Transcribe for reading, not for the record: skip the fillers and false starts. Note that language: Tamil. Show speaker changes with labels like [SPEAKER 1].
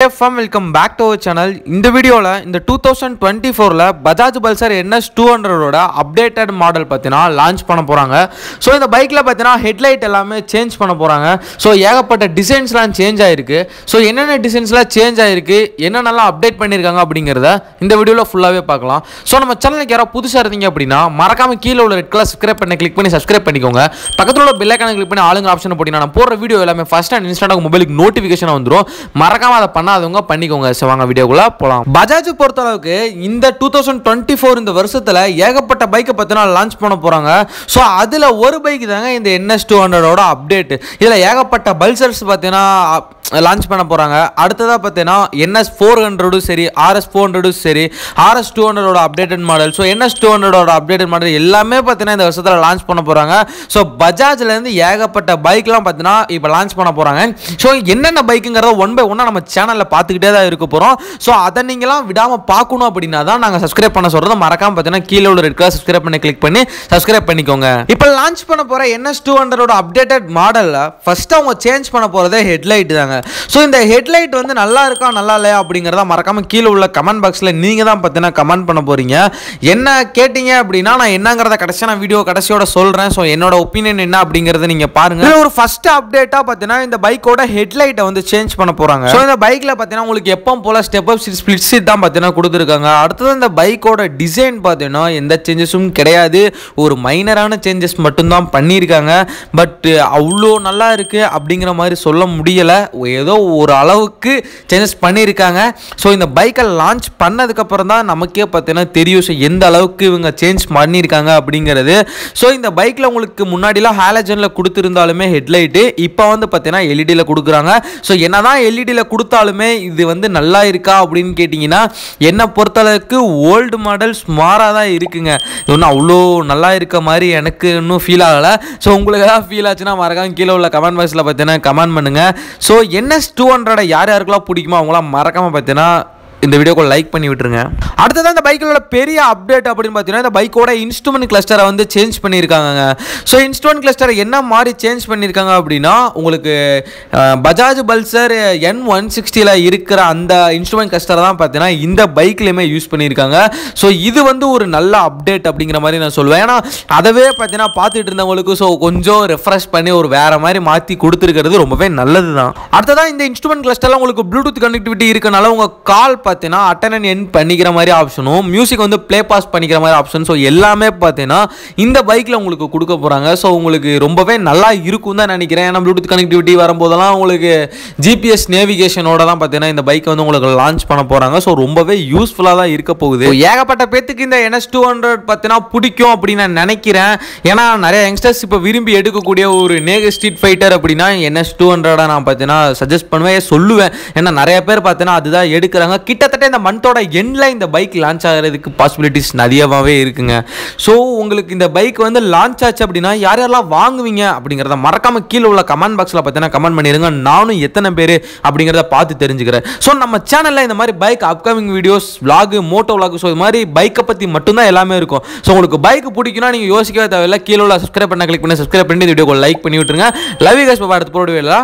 [SPEAKER 1] Welcome back to our channel. In the video in the 2024 la Bajaj Pulsar NS 200 oda updated model pathina launch panna poranga. So இந்த பைக்ல பாத்தீனா ஹெட்லைட் எல்லாமே சேஞ்ச் பண்ண போறாங்க. So ஏகப்பட்ட டிசைன்ஸ்லாம் சேஞ்ச் ஆயிருக்கு. So என்னென்ன டிசைன்ஸ்லாம் சேஞ்ச் ஆயிருக்கு, என்னென்னலாம் அப்டேட் பண்ணிருக்காங்க அப்படிங்கறத இந்த வீடியோல ஃபுல்லாவே பார்க்கலாம். So நம்ம சேனலுக்கு யாரா புதுசா இருந்தீங்க அப்படினா மறக்காம கீழ உள்ள ரெட் கலர் சப்ஸ்கிரைப் பண்ண கிளிக் பண்ணி சப்ஸ்கிரைப் பண்ணிக்கோங்க. பக்கத்துல உள்ள பெல் ஐகானை கிளிக் பண்ணி ஆளுங்க ஆப்ஷனை போடினா நான் போடுற வீடியோ எல்லாமே ஃபர்ஸ்ட் அண்ட் இன்ஸ்டன்ட்டா மொபைலுக்கு நோட்டிஃபிகேஷன் வந்துரும். மறக்காம அத பண்ணாதவங்க பண்ணிக்கோங்க. சோ வாங்க வீடியோக்குள்ள போலாம். பஜாஜ் பொறுத்த அளவுக்கு இந்த 2024 இந்த வருஷத்துல ஏகப்பட்ட பைக்கை பத்தினா லான்ச் பண்ண போறாங்க. சோ அதுல ஒரு பைக் தாங்க இந்த NS 200 ஓட அப்டேட். இதுல ஏகப்பட்ட பல்சர்ஸ் பாத்தீனா லான்ச் பண்ண போறாங்க. அடுத்ததா பாத்தீனா NS 400 சரி, RS 400 சரி, RS 200 ஓட அப்டேட்டட் மாடல். சோ NS 200 ஓட அப்டேட்டட் மாடல் எல்லாமே பாத்தீனா இந்த வருஷத்துல லான்ச் பண்ண போறாங்க. சோ பஜாஜ்ல இருந்து ஏகப்பட்ட பைக்லாம் பாத்தீனா இப்போ லான்ச் பண்ண போறாங்க. சோ என்னென்ன பைக்குங்கறத ஒன் பை ஒன்னா நம்ம சேனல்ல பாத்துக்கிட்டே தான் இருக்க போறோம். சோ அத நீங்கலாம் விடாம பார்க்கணும் அப்படினா தான் நாங்க சப்ஸ்கிரைப் பண்ண சொல்றோம். மறக்காம பாத்தீனா கீழ உள்ள ரெட் கலர் சப்ஸ்கிரைப் பண்ணி கிளிக் பண்ணி சப்ஸ்கிரைப் பண்ணிக்கோங்க. இப்போ லான்ச் பண்ண போற NS 200 ஓட அப்டேட்டட் மாடல்ல ஃபர்ஸ்ட் அவங்க சேஞ்ச் பண்ண போறதே ஹெட்லைட் தாங்க. சோ இந்த ஹெட்லைட் வந்து நல்லா இருக்கா நல்லா இல்லையா அப்படிங்கறத மறக்காம கீழ உள்ள கமெண்ட் பாக்ஸ்ல நீங்க தான் பாத்தீனா கமெண்ட் பண்ண போறீங்க. என்ன கேட்டிங்க அப்படினா நான் என்னங்கறத கடைசியா நான் வீடியோ கடைசியோட சொல்றேன். சோ என்னோட ஒபினியன் என்ன அப்படிங்கறத நீங்க பாருங்க. இது ஒரு ஃபர்ஸ்ட் அப்டேட்டா பாத்தீனா இந்த பைக்கோட ஹெட்லைட்டை வந்து சேஞ்ச் பண்ண போறாங்க. சோ இந்த பைக்ல பாத்தீனா உங்களுக்கு எப்பவும் போல ஸ்டெப் அப் ஸ்ப்ளிட் சீட் தான் பாத்தீனா கொடுத்திருக்காங்க. அடுத்து இந்த பைக்கோட டிசைன் பாத்தீனா எந்த சேஞ்சஸும் கிடையாது. ஒரு மைனரான சேஞ்சஸ் மட்டும் தான் பண்ணிருக்காங்க. பட் அவ்வளோ நல்லா இருக்கு அப்படிங்கிற மாதிரி சொல்ல முடியல. ஏதோ ஒரு அளவுக்கு சேஞ்சஸ் பண்ணியிருக்காங்க. ஸோ இந்த பைக்கை லான்ச் பண்ணதுக்கு அப்புறம் தான் நமக்கே பார்த்தீங்கன்னா தெரியும் ஸோ எந்த அளவுக்கு இவங்க சேஞ்ச் பண்ணியிருக்காங்க அப்படிங்கிறது. ஸோ இந்த பைக்கில் உங்களுக்கு முன்னாடிலாம் ஹாலஜனில் கொடுத்துருந்தாலுமே ஹெட்லைட்டு இப்போ வந்து பார்த்தீங்கன்னா எல்இடியில் கொடுக்குறாங்க. ஸோ என்னதான் எல்இடியில் கொடுத்தாலுமே இது வந்து நல்லா இருக்கா அப்படின்னு கேட்டிங்கன்னா என்னை பொறுத்தளவுக்கு ஓல்டு மாடல் ஸ்மாராக தான் இருக்குங்க. இது ஒன்றும் அவ்வளோ நல்லா இருக்க மாதிரி எனக்கு இன்னும் ஃபீல் ஆகலை. ஸோ உங்களுக்கு ஏதாவது ஃபீல் ஆச்சுன்னா மறக்காம கீழே உள்ள கமெண்ட் பாக்ஸில் பார்த்தீங்கன்னா கமெண்ட் பண்ணுங்கள். ஸோ NS 200 யார் யாருக்கெல்லாம் பிடிக்குமோ அவங்களாம் மறக்காம பார்த்தீங்கன்னா இந்த வீடியோக்கு லைக் பண்ணி விட்டுருங்க. அடுத்ததான் இந்த பைக்கோட பெரிய அப்டேட் அப்படின்னு பார்த்தீங்கன்னா இந்த பைக்கோட இன்ஸ்ட்ருமெண்ட் கிளஸ்டரை வந்து சேஞ்ச் பண்ணியிருக்காங்க. ஸோ இன்ஸ்ட்ருமெண்ட் கிளஸ்டர் என்ன மாதிரி சேஞ்ச் பண்ணியிருக்காங்க அப்படின்னா உங்களுக்கு பஜாஜ் பல்சர் N160 இருக்கிற அந்த இன்ஸ்ட்ருமெண்ட் கிளஸ்டரை தான் பார்த்தீங்கன்னா இந்த பைக்லையுமே யூஸ் பண்ணியிருக்காங்க. ஸோ இது வந்து ஒரு நல்ல அப்டேட் அப்படிங்கிற மாதிரி நான் சொல்லுவேன். ஏன்னா அதவே பார்த்தீங்கன்னா பார்த்துட்டு இருந்தவங்களுக்கு ஸோ கொஞ்சம் ரெஃப்ரெஷ் பண்ணி ஒரு வேற மாதிரி மாற்றி கொடுத்துருக்கிறது ரொம்பவே நல்லது தான். அடுத்ததான் இந்த இன்ஸ்ட்ருமெண்ட் கிளஸ்டரில் உங்களுக்கு ப்ளூடூத் கனெக்டிவிட்டி இருக்கனால உங்கள் கால் பார்த்தீங்கன்னா அட்டன் அண்ட் எண்ட் பண்ணிக்கிற மாதிரி ஆப்ஷனும் மியூசிக் வந்து ப்ளே பாஸ் பண்ணிக்கிற மாதிரி ஆப்ஷன் ஸோ எல்லாமே பார்த்தீங்கன்னா இந்த பைக்கில் உங்களுக்கு கொடுக்க போகிறாங்க. ஸோ உங்களுக்கு ரொம்பவே நல்லா இருக்கும் தான் நினைக்கிறேன். ஏன்னா ப்ளூடூத் கனெக்டிவிட்டி வரும்போதெல்லாம் உங்களுக்கு GPS நேவிகேஷனோட தான் பார்த்தீங்கன்னா இந்த பைக்கை வந்து உங்களுக்கு லான்ச் பண்ண போகிறாங்க. ஸோ ரொம்பவே யூஸ்ஃபுல்லாக தான் இருக்க போகுது. ஏகப்பட்ட பேத்துக்கு இந்த NS 200 பார்த்தீங்கன்னா பிடிக்கும் அப்படின்னு நான் நினைக்கிறேன். ஏன்னா நிறைய யங்ஸ்டர்ஸ் இப்போ விரும்பி எடுக்கக்கூடிய ஒரு நேக ஸ்ட்ரீட் ஃபைட்டர் அப்படின்னா NS 200 நான் பார்த்தீங்கன்னா சஜஸ்ட் பண்ணுவேன், சொல்லுவேன். ஏன்னா நிறைய பேர் பார்த்தீங்கன்னா அதுதான் எடுக்கிறாங்க. கிட்டத்தட்ட இந்த மந்தோட எண்ட்ல இந்த பைக் லான்ச் ஆகிறதுக்கு பாசிபிலிட்டிஸ் நிறையவே இருக்குங்க. ஸோ உங்களுக்கு இந்த பைக் வந்து லான்ச் ஆச்சு அப்படின்னா யார் யாரெல்லாம் வாங்குவீங்க அப்படிங்கிறத மறக்காம கீழே உள்ள கமெண்ட் பாக்ஸில் பார்த்தீங்கன்னா கமெண்ட் பண்ணிடுங்க. நானும் எத்தனை பேர் அப்படிங்கிறத பார்த்து தெரிஞ்சுக்கிறேன். ஸோ நம்ம சேனலில் இந்த மாதிரி bike upcoming videos vlog moto vlog so இது மாதிரி பைக்கை பற்றி மட்டும்தான் எல்லாமே இருக்கும். ஸோ உங்களுக்கு பைக் பிடிக்குன்னா நீங்கள் யோசிக்கவே தேவையில்லை. கீழே உள்ள சப்ஸ்கிரைப் பண்ண கிளிக் பண்ணி சப்ஸ்கிரைப் பண்ணி இந்த வீடியோக்கு லைக் பண்ணி விட்டுருங்க. Love you guys. அடுத்த போடுவேல